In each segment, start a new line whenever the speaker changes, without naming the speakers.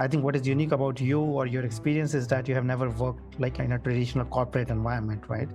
I think what is unique about you or your experience is that you have never worked like in a traditional corporate environment, right?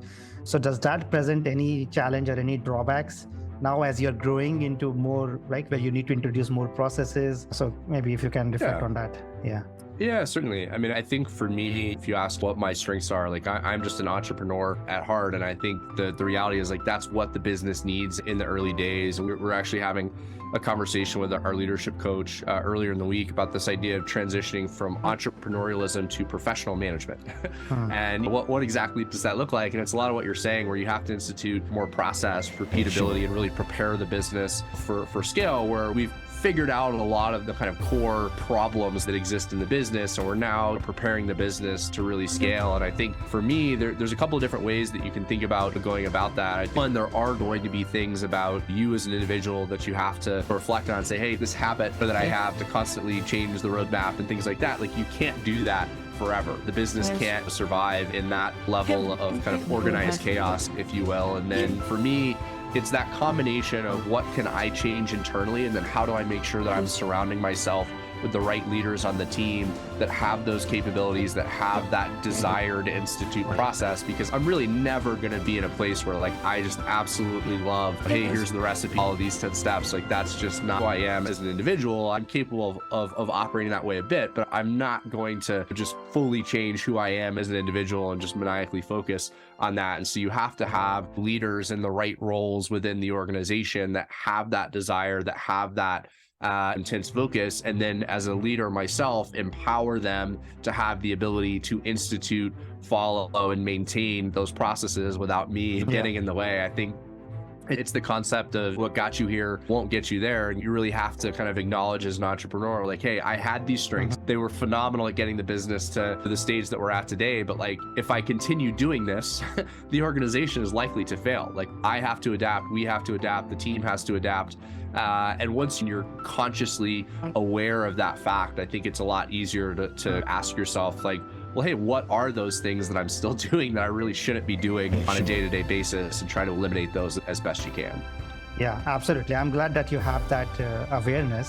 So does that present any challenge or any drawbacks now as you're growing into more like where you need to introduce more processes? So maybe if you can reflect
Yeah.
on that. Yeah.
Yeah, certainly. I mean, I think for me, if you ask what my strengths are, like I'm just an entrepreneur at heart. And I think the reality is like that's what the business needs in the early days. And we're actually having a conversation with our leadership coach earlier in the week about this idea of transitioning from entrepreneurialism to professional management. And what exactly does that look like? And it's a lot of what you're saying, where you have to institute more process, repeatability, and really prepare the business for scale, where we've figured out a lot of the kind of core problems that exist in the business, and we're now preparing the business to really scale. And I think for me, there's a couple of different ways that you can think about going about that. One, there are going to be things about you as an individual that you have to reflect on and say, hey, this habit that I have to constantly change the roadmap and things like that, like you can't do that forever. The business can't survive in that level of kind of organized chaos, if you will. And then for me, it's that combination of what can I change internally, and then how do I make sure that I'm surrounding myself with the right leaders on the team that have those capabilities, that have that desire to institute process, because I'm really never going to be in a place where like I just absolutely love, hey, here's the recipe, all of these 10 steps. Like that's just not who I am as an individual. I'm capable of operating that way a bit, but I'm not going to just fully change who I am as an individual and just maniacally focus on that. And so you have to have leaders in the right roles within the organization that have that desire, that have that intense focus, and then as a leader myself, empower them to have the ability to institute, follow, and maintain those processes without me getting in the way. I think it's the concept of what got you here won't get you there. And you really have to kind of acknowledge as an entrepreneur, like, hey, I had these strengths. They were phenomenal at getting the business to the stage that we're at today. But like, if I continue doing this, the organization is likely to fail. Like I have to adapt, we have to adapt, the team has to adapt. And once you're consciously aware of that fact, I think it's a lot easier to ask yourself like, well, hey, what are those things that I'm still doing that I really shouldn't be doing on a day-to-day basis, and try to eliminate those as best you can.
Yeah, absolutely. I'm glad that you have that awareness.